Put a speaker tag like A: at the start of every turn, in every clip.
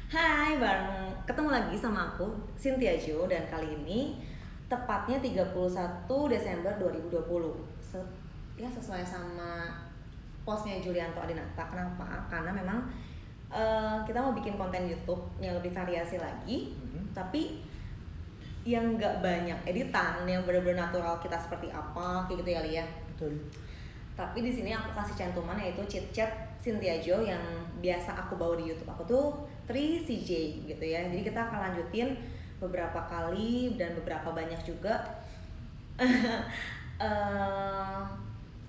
A: Hai, ketemu lagi sama aku, Cynthia Jo, dan kali ini tepatnya 31 Desember 2020. Sesuai sama postnya Julianto Adinata. Kenapa? Karena memang kita mau bikin konten YouTube yang lebih variasi lagi, tapi yang nggak banyak editan, yang benar-benar natural kita seperti apa, kayak gitu ya, Lia.
B: Betul.
A: Tapi di sini aku kasih cantuman yaitu chit chat Cynthia Jo yang biasa aku bawa di YouTube aku tuh 3CJ gitu ya. Jadi kita akan lanjutin beberapa kali dan beberapa banyak juga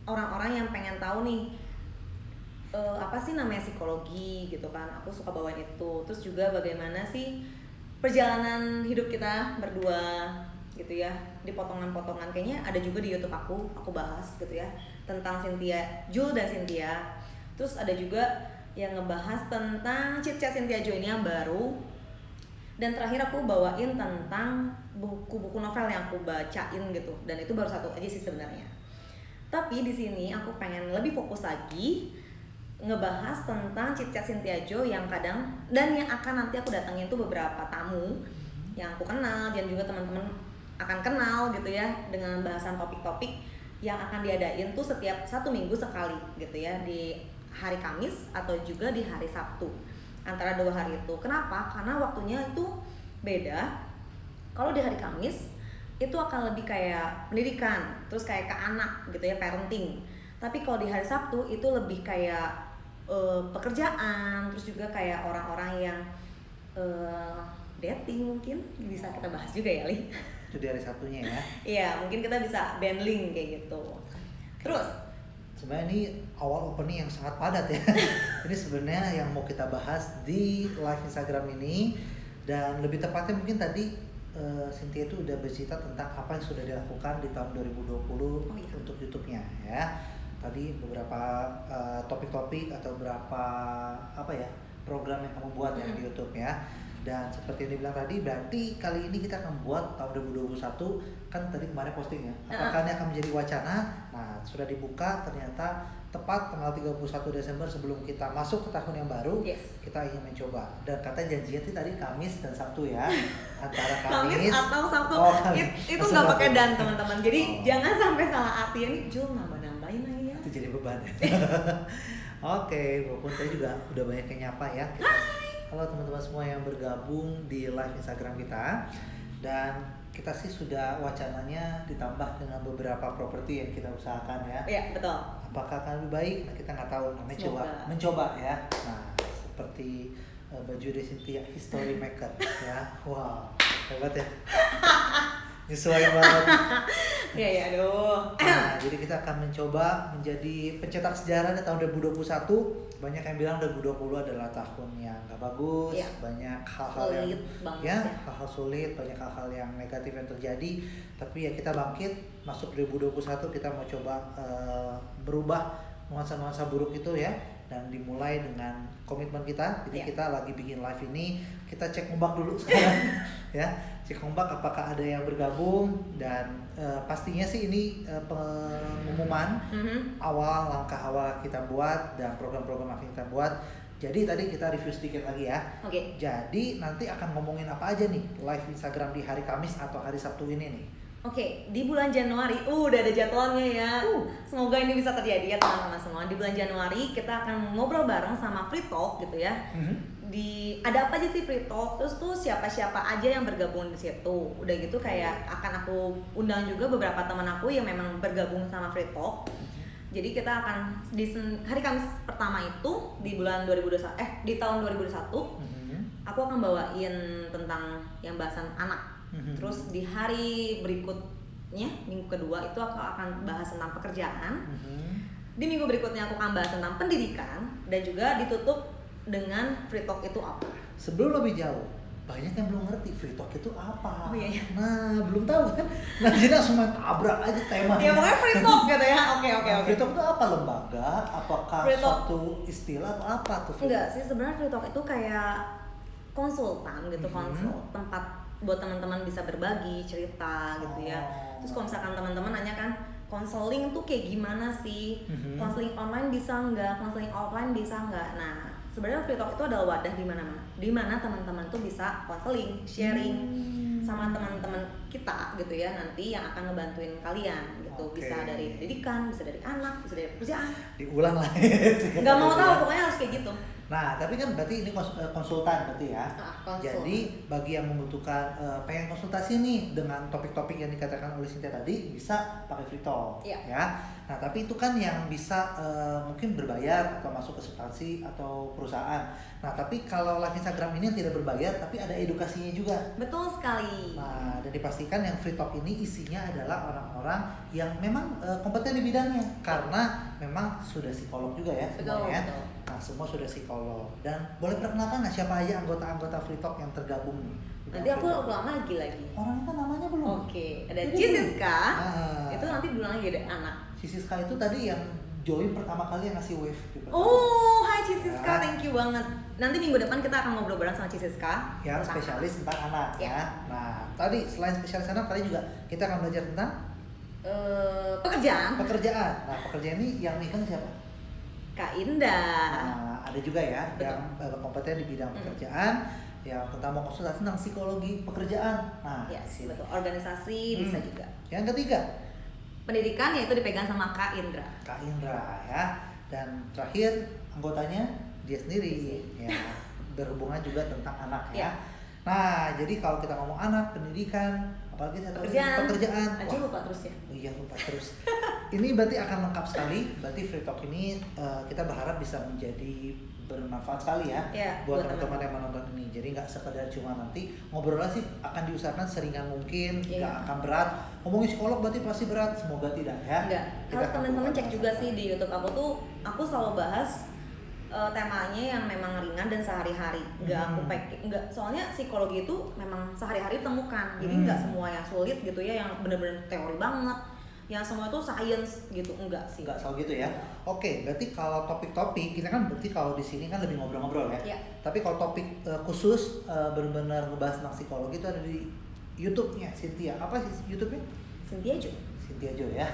A: orang-orang yang pengen tahu nih apa sih namanya psikologi gitu kan. Aku suka bawain itu. Terus juga bagaimana sih perjalanan hidup kita berdua gitu ya, di potongan-potongan kayaknya ada juga di YouTube aku bahas gitu ya tentang Jul dan Cynthia. Terus ada juga yang ngebahas tentang chit-chat Cynthia Jo ini yang baru. Dan terakhir aku bawain tentang buku-buku novel yang aku bacain gitu. Dan itu baru satu aja sih sebenarnya. Tapi di sini aku pengen lebih fokus lagi ngebahas tentang chit-chat Cynthia Jo yang kadang dan yang akan nanti aku datangin tuh beberapa tamu yang aku kenal dan juga teman-teman akan kenal gitu ya, dengan bahasan topik-topik yang akan diadain tuh setiap 1 minggu sekali gitu ya, di hari Kamis atau juga di hari Sabtu, antara 2 hari itu. Kenapa? Karena waktunya itu beda. Kalau di hari Kamis itu akan lebih kayak pendidikan, terus kayak ke anak gitu ya, parenting. Tapi kalau di hari Sabtu itu lebih kayak pekerjaan, terus juga kayak orang-orang yang dating, mungkin bisa kita bahas juga ya, Li.
B: Itu di hari Sabtunya ya.
A: Iya, mungkin kita bisa bundling kayak gitu. Terus
B: sebenarnya ini awal opening yang sangat padat ya. Ini sebenarnya yang mau kita bahas di live Instagram ini, dan lebih tepatnya mungkin tadi Cynthia itu udah bercerita tentang apa yang sudah dilakukan di tahun 2020 untuk YouTube-nya ya. Tadi beberapa topik-topik atau beberapa program yang kamu buat ya di YouTube ya. Dan seperti yang dibilang tadi, berarti kali ini kita akan buat tahun 2021, kan tadi kemarin posting ya, apakah ini akan menjadi wacana. Nah, sudah dibuka, ternyata tepat tanggal 31 Desember sebelum kita masuk ke tahun yang baru, kita ingin mencoba. Dan kata janjinya tadi Kamis dan Sabtu ya, antara Kamis
A: atau Sabtu. Itu nggak pakai dan teman-teman, jadi jangan sampai salah artiin. Jul nambah-nambahin lagi ya,
B: itu jadi beban ya. Oke, walaupun tadi juga udah banyak yang nyapa ya. Halo teman-teman semua yang bergabung di live Instagram kita. Dan kita sih sudah wacananya ditambah dengan beberapa properti yang kita usahakan ya.
A: Iya, betul.
B: Apakah akan lebih baik? Nah, kita nggak tahu, namanya mencoba ya. Nah, seperti baju dari Cynthia, History Maker ya. Wow, hebat ya. Sesuai banget.
A: Ya, aduh.
B: Nah, jadi kita akan mencoba menjadi pencetak sejarah di tahun 2021. Banyak yang bilang 2020 adalah tahun yang gak bagus, banyak hal-hal yang hal-hal sulit, banyak hal-hal yang negatif yang terjadi. Tapi ya kita bangkit, masuk 2021 kita mau coba berubah nuansa-nuansa buruk itu ya, dan dimulai dengan komitmen kita. Jadi kita lagi bikin live ini, kita cek ombak dulu sekarang ya, cek ombak apakah ada yang bergabung. Dan pastinya sih ini pengumuman awal, langkah awal kita buat dan program-program yang kita buat. Jadi tadi kita review sedikit lagi ya. Jadi nanti akan ngomongin apa aja nih live Instagram di hari Kamis atau hari Sabtu ini nih.
A: Di bulan Januari, udah ada jadwalnya ya. Semoga ini bisa terjadi ya teman-teman semua. Di bulan Januari kita akan ngobrol bareng sama Free Talk gitu ya. Ada apa aja sih Free Talk? Terus tuh siapa-siapa aja yang bergabung di situ. Udah gitu kayak akan aku undang juga beberapa teman aku yang memang bergabung sama Free Talk. Jadi kita akan di hari Kamis pertama itu di bulan 2021, di tahun 2021, aku akan bawain tentang yang bahasan anak. Terus di hari berikutnya, minggu kedua itu aku akan bahas tentang pekerjaan. Di minggu berikutnya aku akan bahas tentang pendidikan, dan juga ditutup dengan Free Talk itu apa.
B: Sebelum lebih jauh, banyak yang belum ngerti Free Talk itu apa.
A: Iya.
B: Nah, belum tahu kan. Nah, jadi langsung main tabrak aja tema.
A: Ya pokoknya Free Talk gitu ya. Oke.
B: Free Talk itu apa, lembaga? Apakah suatu istilah atau apa tuh?
A: Enggak sih, sebenarnya Free Talk itu kayak konsultan gitu, tempat buat teman-teman bisa berbagi cerita gitu ya. Terus kalau misalkan teman-teman nanya kan, konseling tuh kayak gimana sih? Konseling online bisa nggak? Konseling offline bisa nggak? Nah, sebenarnya free talk itu adalah wadah di mana teman-teman tuh bisa konseling, sharing sama teman-teman kita gitu ya, nanti yang akan ngebantuin kalian gitu. Bisa dari pendidikan, bisa dari anak, bisa dari pekerjaan.
B: Diulang lah.
A: Nggak mau tahu, pokoknya harus kayak gitu.
B: Nah, tapi kan berarti ini konsultan berarti ya.
A: Konsul.
B: Jadi bagi yang membutuhkan pengen konsultasi nih dengan topik-topik yang dikatakan oleh Cynthia tadi, bisa pakai free talk ya. Nah, tapi itu kan yang bisa mungkin berbayar atau masuk ke substansi atau perusahaan. Nah, tapi kalau live Instagram ini yang tidak berbayar tapi ada edukasinya juga.
A: Betul sekali.
B: Nah, dan dipastikan yang free talk ini isinya adalah orang-orang yang memang kompeten di bidangnya, karena memang sudah psikolog juga ya semuanya.
A: Betul.
B: Nah, semua sudah psikolog. Dan boleh perkenalkan nggak siapa aja anggota-anggota free talk yang tergabung nih?
A: Nanti aku ulang lagi.
B: Orang itu namanya belum?
A: Oke, ada Cisiska. Itu nanti diulang lagi ada anak.
B: Cisiska itu tadi yang join pertama kali yang ngasih wave gitu.
A: Oh, hai Cisiska, thank you banget. Nanti minggu depan kita akan ngobrol bareng sama Cisiska.
B: Ya, spesialis tentang anak ya. Nah, tadi selain spesialis anak, tadi juga kita akan belajar tentang
A: pekerjaan.
B: Nah, pekerjaan ini yang megang siapa?
A: Kak Indah.
B: Nah, ada juga ya yang kompeten di bidang pekerjaan, yang tentang mau konsultasi tentang psikologi pekerjaan. Nah,
A: betul. Organisasi bisa juga.
B: Yang ketiga,
A: pendidikan, yaitu dipegang sama Kak Indra.
B: Kak Indra ya. Dan terakhir anggotanya dia sendiri ya, berhubungan juga tentang anak ya. Nah, jadi kalau kita ngomong anak, pendidikan, apalagi pekerjaan.
A: Aja lupa terus ya.
B: Oh iya, lupa terus. Ini berarti akan lengkap sekali. Berarti free talk ini kita berharap bisa menjadi bermanfaat sekali ya, buat teman-teman yang menonton ini. Jadi nggak sekedar cuma nanti ngobrol sih, akan diusahakan seringan mungkin, nggak akan berat. Ngomongin psikolog berarti pasti berat, semoga tidak ya.
A: Enggak. Harus teman-teman cek juga sih di YouTube aku selalu bahas temanya yang memang ringan dan sehari-hari. Enggak, soalnya psikologi itu memang sehari-hari temukan. Jadi enggak semua yang sulit gitu ya, yang benar-benar teori banget. Yang semua itu science gitu, enggak sih.
B: Enggak selalu gitu ya. Oke, berarti kalau topik-topik kita kan berarti kalau di sini kan lebih ngobrol-ngobrol ya. Tapi kalau topik khusus benar-benar ngebahas tentang psikologi itu ada di YouTube-nya Cynthia. Apa sih YouTube-nya?
A: Cynthia Jo.
B: Cynthia Jo ya.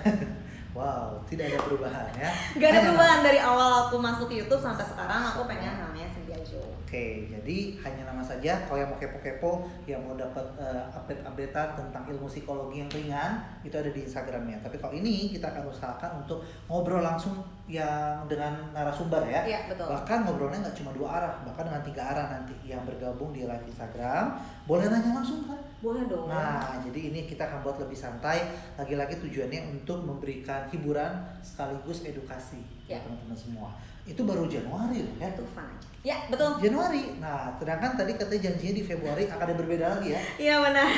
B: Wow, tidak ada perubahan ya.
A: Gak ada perubahan dari awal aku masuk YouTube sampai sekarang, aku pengen namanya Cynthia Jo.
B: Oke, jadi hanya nama saja. Kalau yang mau kepo-kepo, yang mau dapat update-updatean tentang ilmu psikologi yang ringan, itu ada di Instagramnya. Tapi kalau ini kita akan usahakan untuk ngobrol langsung yang dengan narasumber ya.
A: Iya, betul.
B: Bahkan ngobrolnya nggak cuma 2 arah, bahkan dengan 3 arah nanti yang bergabung di live Instagram. Boleh nanya langsung kan?
A: Boleh dong.
B: Nah, jadi ini kita akan buat lebih santai. Lagi-lagi tujuannya untuk memberikan hiburan sekaligus edukasi buat teman-teman semua. Itu baru Januari loh ya.
A: Itu fun aja. Ya, betul.
B: Januari. Nah, sedangkan tadi katanya janjinya di Februari akan ada berbeda lagi ya.
A: Iya, benar.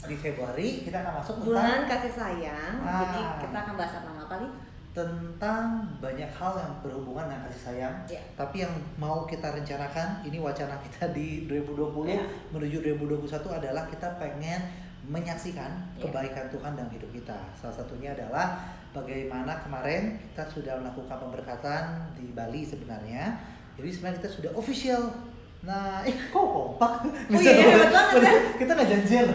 B: Di Februari kita akan masuk
A: bulan kasih sayang. Jadi kita akan bahas apa kali?
B: Tentang banyak hal yang berhubungan dengan kasih sayang. Tapi yang mau kita rencanakan, ini wacana kita di 2020 menuju 2021 adalah kita pengen menyaksikan kebaikan Tuhan dalam hidup kita. Salah satunya adalah bagaimana kemarin kita sudah melakukan pemberkatan di Bali sebenarnya. Jadi sebenarnya kita sudah official. Nah, kok kompak? Kita nggak janjian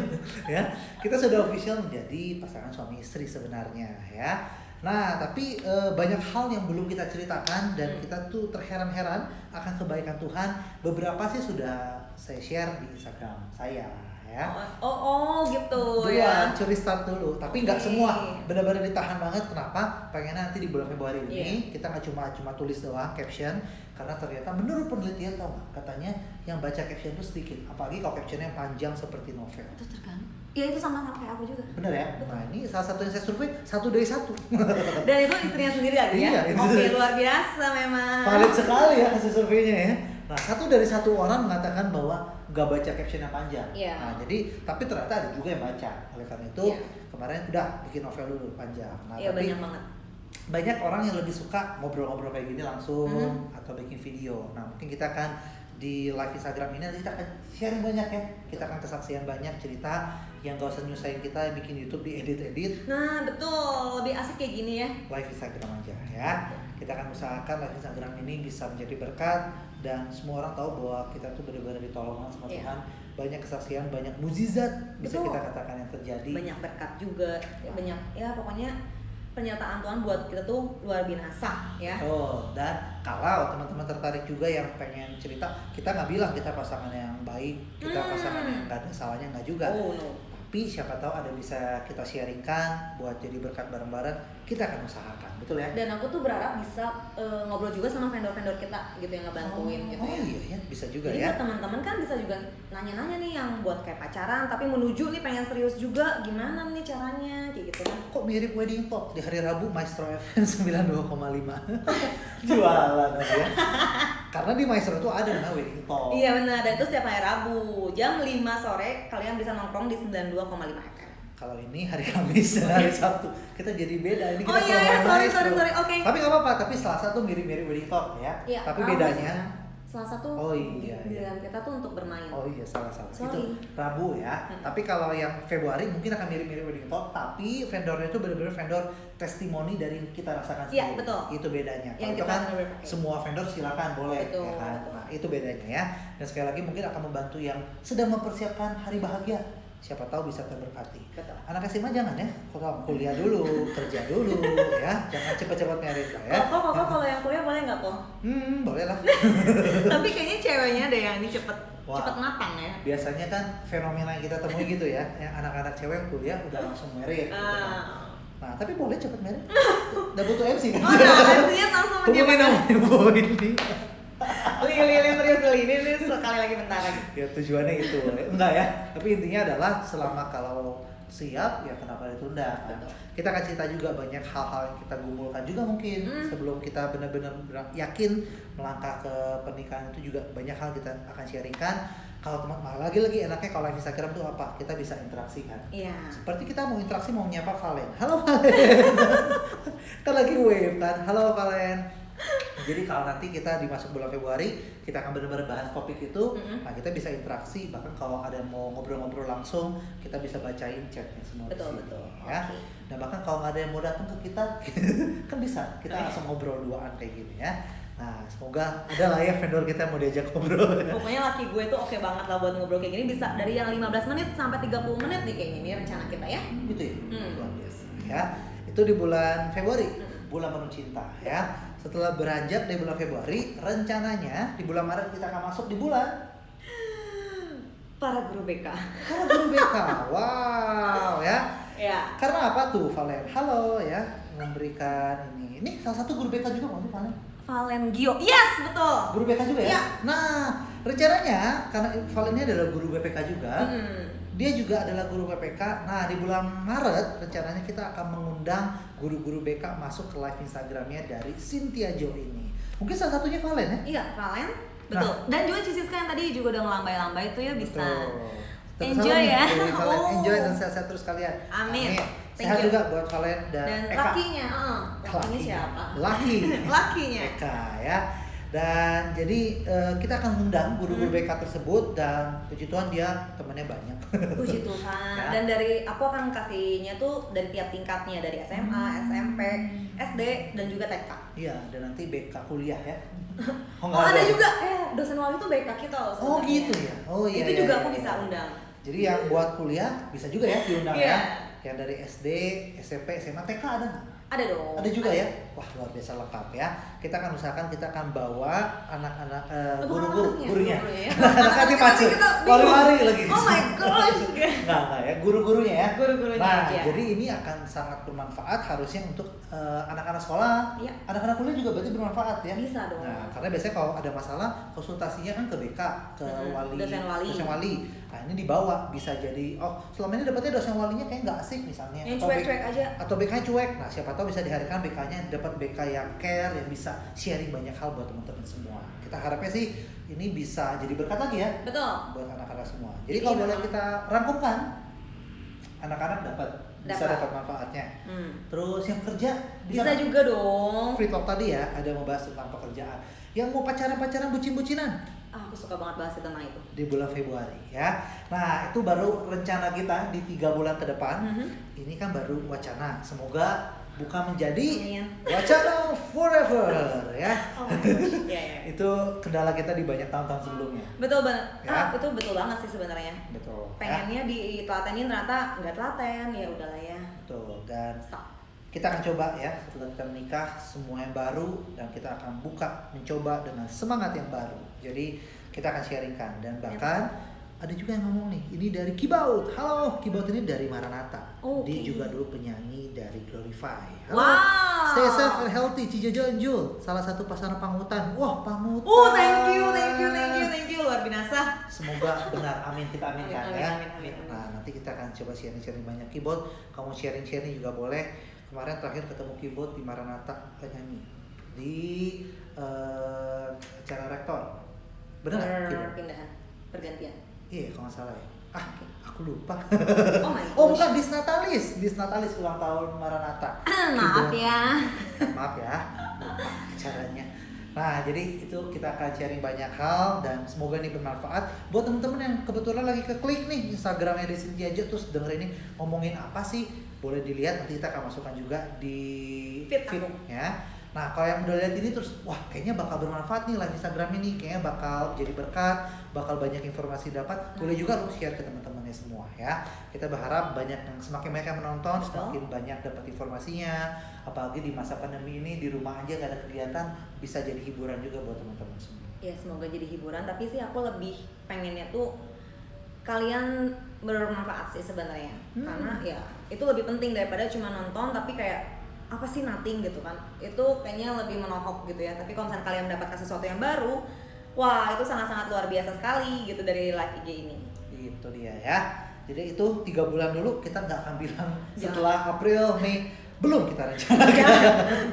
B: ya. Kita sudah official menjadi pasangan suami istri sebenarnya ya. Nah, tapi banyak hal yang belum kita ceritakan dan kita tuh terheran-heran akan kebaikan Tuhan. Beberapa sih sudah saya share di Instagram saya ya.
A: Gitu
B: ya. Curi start dulu, tapi nggak semua. Benar-benar ditahan banget. Kenapa? Pengen nanti di bulan Februari ini kita nggak cuma tulis doang caption, karena ternyata menurut penelitian tau nggak, katanya yang baca caption itu sedikit, apalagi kalau captionnya panjang seperti novel.
A: Itu tergantung. Ya itu sama kayak aku juga.
B: Bener ya? Nah ini salah satu yang saya survei 1 dari 1.
A: Dan itu istrinya sendiri lagi ya? Oke, luar biasa memang.
B: Valid sekali ya hasil surveinya ya. Nah 1 dari 1 orang mengatakan bahwa gak baca caption yang panjang. Nah jadi, tapi ternyata ada juga yang baca. Oleh karena itu kemarin udah bikin novel dulu panjang. Nah,
A: tapi banyak banget.
B: Banyak orang yang lebih suka ngobrol-ngobrol kayak gini langsung atau bikin video. Nah mungkin kita akan di live Instagram ini nanti kita akan sharing banyak ya. Kita akan kesaksian banyak cerita yang gak usah nyusahin kita bikin YouTube diedit-edit.
A: Nah betul, lebih asik kayak gini ya.
B: Live Instagram aja ya. Kita akan usahakan live Instagram ini bisa menjadi berkat dan semua orang tahu bahwa kita tuh benar-benar ditolong sama Tuhan. Banyak kesaksian, banyak mukjizat bisa kita katakan yang terjadi.
A: Banyak berkat juga, banyak ya pokoknya penyertaan Tuhan buat kita tuh luar biasa ya.
B: Oh, dan kalau teman-teman tertarik juga yang pengen cerita, kita nggak bilang kita pasangan yang baik, kita pasangan yang nggak ada salahnya, nggak juga.
A: Oh, no.
B: Tapi siapa tahu ada bisa kita sharingkan buat jadi berkat bareng-bareng, kita akan usahakan, betul ya?
A: Dan aku tuh berharap bisa ngobrol juga sama vendor-vendor kita gitu yang ngebantuin gitu ya.
B: Oh iya ya, bisa juga
A: jadi
B: ya.
A: buat teman-teman kan bisa juga nanya-nanya nih yang buat kayak pacaran tapi menuju nih pengen serius juga, gimana nih caranya kayak gitu kan.
B: Kok mirip wedding talk di hari Rabu Maestro FM 92,5. Jualan aja ya. Karena di Maestro tuh ada namanya wedding talk.
A: Iya benar, dan itu setiap hari Rabu jam 5 sore kalian bisa nongkrong di 92,5 FM.
B: Kalau ini hari Kamis dan hari Sabtu kita jadi beda. Ini kita
A: sorry, oke.
B: Tapi nggak apa-apa, tapi Selasa tuh mirip-mirip wedding talk ya.
A: Iya,
B: tapi bedanya
A: Selasa tuh giliran kita tuh untuk bermain.
B: Oh iya, salah.
A: Sorry.
B: Itu Rabu ya. Tapi kalau yang Februari mungkin akan mirip-mirip wedding talk, tapi vendornya itu benar-benar vendor testimoni dari yang kita rasakan sendiri.
A: Iya, betul.
B: Itu bedanya.
A: Yang
B: itu kan
A: bener-bener
B: semua vendor silakan boleh
A: betul,
B: ya kan.
A: betul.
B: Nah, itu bedanya ya. Dan sekali lagi mungkin akan membantu yang sedang mempersiapkan hari bahagia. Siapa tahu bisa terberkati.
A: Betul.
B: Anak SMA jangan ya, kalau kuliah dulu, kerja dulu ya, jangan cepat-cepat married lah ya.
A: Kok kalau yang kuliah boleh nggak kok?
B: Boleh lah.
A: Tapi kayaknya ceweknya deh yang ini cepet matang ya.
B: Biasanya kan fenomena yang kita temui gitu ya, yang anak-anak cewek kuliah udah langsung married. Gitu kan. Nah, tapi boleh cepet married. Udah butuh MC kan?
A: Oh, nah, MC-nya langsung dia
B: ini.
A: Lili serius ini sekali lagi bentar lagi.
B: Ya tujuannya itu, enggak ya. Tapi intinya adalah selama kalau siap ya kenapa ditunda. Nah, kita akan cerita juga banyak hal-hal yang kita gumulkan juga mungkin sebelum kita benar-benar yakin melangkah ke pernikahan itu juga banyak hal kita akan sharingkan. Kalau teman lagi-lagi enaknya kalau live Instagram tuh apa? Kita bisa interaksi kan.
A: Iya.
B: Seperti kita mau interaksi mau nyapa Valen. Halo Valen. Kita lagi wave kan. Halo Valen. Jadi kalau nanti kita di masuk bulan Februari kita akan benar-benar bahas topik itu, nah kita bisa interaksi, bahkan kalau ada yang mau ngobrol-ngobrol langsung kita bisa bacain chatnya semua.
A: Betul
B: ya. Okay. Dan bahkan kalau nggak ada yang mau datang ke kita kan bisa kita langsung ngobrol duaan kayak gini ya. Nah semoga ada lah ya vendor kita yang mau diajak ngobrol.
A: Pokoknya laki gue tuh oke banget lah buat ngobrol kayak gini, bisa dari yang 15 menit sampai 30 menit nih kayaknya ini rencana kita ya.
B: Gitu ya. Luar biasa ya. Itu di bulan Februari, bulan penuh cinta ya. Setelah beranjak dari bulan Februari, rencananya di bulan Maret kita akan masuk di bulan
A: para guru BK.
B: Para guru BK, wow ya.
A: Ya.
B: Karena apa tuh Valen? Halo ya, memberikan ini. Ini salah satu guru BK juga mau sih Valen?
A: Valen Gio, yes betul.
B: Guru BK juga ya?
A: Ya.
B: Nah, rencananya karena Valen ini adalah guru BPK juga. Dia juga adalah guru BPK. Nah, di bulan Maret rencananya kita akan mengundang guru-guru BK masuk ke live Instagramnya dari Cynthia Jo ini. Mungkin salah satunya Valen ya?
A: Iya, Valen. Betul. Nah, dan juga Cisiska yang tadi juga udah ngelambai-lambai itu ya bisa. Enjoy ya.
B: Enjoy dan sehat-sehat terus kalian.
A: Amin.
B: Sehat juga buat Valen dan Eka.
A: Lakinya, lakinya siapa?
B: Lakinya Eka ya. Dan jadi kita akan mengundang guru-guru BK tersebut dan puji Tuhan dia temannya banyak.
A: Puji Tuhan. Ya. Dan dari aku akan kasihnya tuh dari tiap tingkatnya, dari SMA, SMP, SD dan juga TK.
B: Iya, dan nanti BK kuliah ya.
A: Ada juga dosen wali tuh BK kita loh.
B: Oh gitu ya. Oh iya.
A: Itu juga aku bisa undang.
B: Jadi yang buat kuliah bisa juga ya diundang ya. Yang dari SD, SMP, SMA, TK ada nggak?
A: Ada dong.
B: Ada juga ya. Wah luar biasa lengkap ya. Kita akan usahakan kita akan bawa anak-anak gurunya. Anak-anak dipacu. Lari-lari lagi.
A: Oh my gosh.
B: Nah ya guru-gurunya ya.
A: Guru-gurunya.
B: Nah jadi ini akan sangat bermanfaat harusnya untuk anak-anak sekolah.
A: Iya.
B: Anak-anak kuliah juga berarti bermanfaat ya.
A: Bisa dong.
B: Nah karena biasanya kalau ada masalah konsultasinya kan ke BK, ke dosen wali. Nah ini dibawa bisa jadi selama ini dapetnya dosen walinya kayak nggak asik misalnya.
A: Yang cuek-cuek aja.
B: Atau BK-nya cuek. Nah siapa tahu bisa dihadirkan BK-nya dapat BK yang care yang bisa sharing banyak hal buat teman-teman semua. Kita harapnya sih ini bisa jadi berkat lagi ya.
A: Betul.
B: Buat anak-anak semua. Jadi kalau boleh kita rangkumkan, anak-anak bisa dapat manfaatnya. Terus yang kerja
A: bisa juga dong.
B: Free talk tadi ya ada membahas tentang pekerjaan. Yang mau pacaran bucin-bucinan.
A: Aku suka banget bahas tentang itu.
B: Di bulan Februari ya. Nah itu baru rencana kita di 3 bulan ke depan. Ini kan baru wacana. Semoga bukan menjadi wacana forever ya.
A: Oh my gosh. Ya.
B: Itu kendala kita di banyak tahun-tahun sebelumnya.
A: Betul banget.
B: Ya?
A: Itu betul banget sih sebenarnya.
B: Betul.
A: Pengennya ditelatenin ternyata nggak telaten, ya udahlah ya.
B: Betul. Dan
A: stop.
B: kita akan coba ya setelah kita menikah semua yang baru, dan kita akan mencoba dengan semangat yang baru. Jadi kita akan sharingkan, dan bahkan ada juga yang ngomong nih, ini dari Kibaut. Halo, Kibaut ini dari Maranatha. Dia juga dulu penyanyi dari Glorify. Halo, stay safe and healthy, Cijojo and Jul. Salah satu pasangan Pangutan. Wah, Pangutan.
A: Thank you, luar biasa.
B: Semoga benar, amin, kita aminkan ya.
A: Amin.
B: Nah, nanti kita akan coba sharing banyak. Kibaut, kamu sharing juga boleh. Kemarin terakhir ketemu Kibaut di Maranatha penyanyi di acara rektor. Benar?
A: Perpindahan, pergantian.
B: Iya, kalau nggak salah ya. Aku lupa. Bukan Disnatalis ulang tahun Maranatha.
A: Maaf ya.
B: Maaf ya, lupa acaranya. Nah, jadi itu kita akan sharing banyak hal, dan semoga ini bermanfaat buat teman-teman yang kebetulan lagi keklik nih Instagramnya Desi Cynthia Jo, terus denger ini ngomongin apa sih, boleh dilihat, nanti kita akan masukkan juga di feed ya. Nah, kalau yang udah lihat ini terus, wah kayaknya bakal bermanfaat nih live Instagram ini, kayaknya bakal jadi berkat, bakal banyak informasi dapat, boleh juga lu share ke teman-temannya semua ya. Kita berharap semakin banyak yang menonton, semakin banyak dapat informasinya, apalagi di masa pandemi ini, di rumah aja gak ada kegiatan, bisa jadi hiburan juga buat teman-teman semua.
A: Ya, semoga jadi hiburan, tapi sih aku lebih pengennya tuh kalian bermanfaat sih sebenarnya. Karena ya itu lebih penting daripada cuma nonton tapi kayak apa sih nothing gitu kan, itu kayaknya lebih menohok gitu ya. Tapi kalau misalnya kalian mendapatkan sesuatu yang baru, wah itu sangat-sangat luar biasa sekali gitu dari live IG ini.
B: Itu dia ya. Jadi itu 3 bulan dulu kita nggak akan bilang setelah April, Mei, belum kita rencanakan.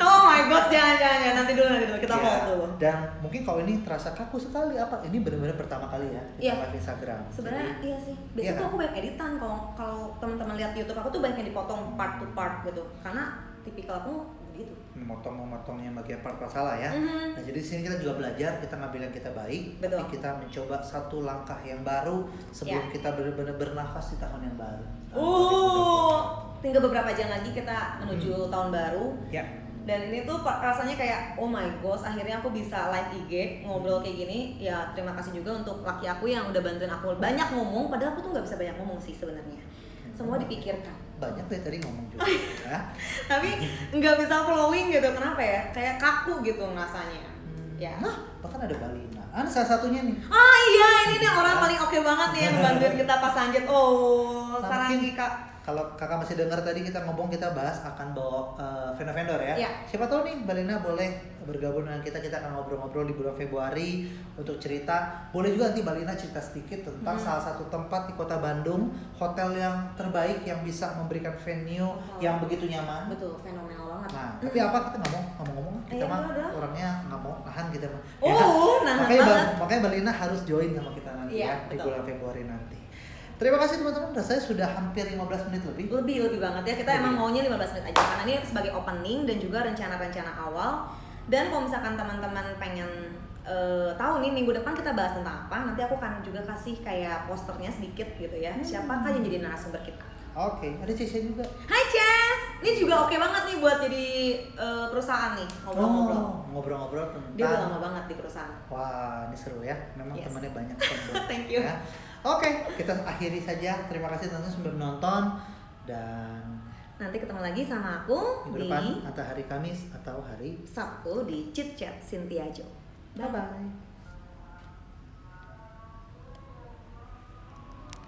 A: Oh my god, jangan nanti dulu kita hold dulu.
B: Dan mungkin kalau ini terasa kaku sekali, ini benar-benar pertama kali ya kita live Instagram.
A: Sebenarnya iya sih. Biasanya tuh aku banyak editan, kalau teman-teman lihat YouTube aku tuh banyak yang dipotong part to part gitu. Karena tipikal aku begitu.
B: Memotongnya bagian part salah ya. Nah, jadi di sini kita juga belajar, kita ngambil yang kita baik, tapi kita mencoba satu langkah yang baru sebelum kita benar-benar bernafas di tahun yang baru.
A: Tinggal beberapa jam lagi kita menuju tahun baru. Dan ini tuh rasanya kayak oh my gosh, akhirnya aku bisa live IG ngobrol kayak gini. Ya terima kasih juga untuk laki aku yang udah bantuin aku banyak ngomong, padahal aku tuh nggak bisa banyak ngomong sih sebenarnya. Semua dipikirkan.
B: Banyak deh tadi ngomong juga ya.
A: Tapi nggak bisa flowing gitu, kenapa ya? Kayak kaku gitu rasanya. Ya.
B: Nah, bahkan ada Balina. Salah satunya nih.
A: Iya, ini nih orang paling oke banget nih yang bantuin kita pas lanjut. Sarangi Kak.
B: Kalau kakak masih dengar tadi kita bahas akan bawa vendor-vendor ya. Siapa tahu nih Balina boleh bergabung dengan kita akan ngobrol-ngobrol di bulan Februari untuk cerita. Boleh juga nanti Balina cerita sedikit tentang salah satu tempat di Kota Bandung, hotel yang terbaik yang bisa memberikan venue yang begitu nyaman.
A: Betul, fenomenal banget.
B: Nah, tapi kita ngomong-ngomong kita mah orangnya nggak mau nahan kita mah. Makanya Balina harus join sama kita nanti di bulan Februari nanti. Terima kasih teman-teman, rasanya sudah hampir 15 menit lebih.
A: Lebih banget ya, kita emang maunya 15 menit aja karena ini sebagai opening dan juga rencana-rencana awal. Dan kalau misalkan teman-teman pengen tahu nih minggu depan kita bahas tentang apa, nanti aku akan juga kasih kayak posternya sedikit gitu ya. Siapakah yang jadi narasumber kita?
B: Oke, ada Cesha juga.
A: Hai Ces, ini juga oke banget nih buat jadi perusahaan nih,
B: ngobrol-ngobrol tentang.
A: Dia udah lama banget di perusahaan.
B: Wah, ini seru ya, memang temannya banyak.
A: Thank you.
B: Ya. Oke, kita akhiri saja. Terima kasih teman-teman sudah menonton, dan
A: nanti ketemu lagi sama aku
B: minggu depan, atau hari Kamis atau hari
A: Sabtu di Chit Chat Cynthia Jo.
B: Bye bye.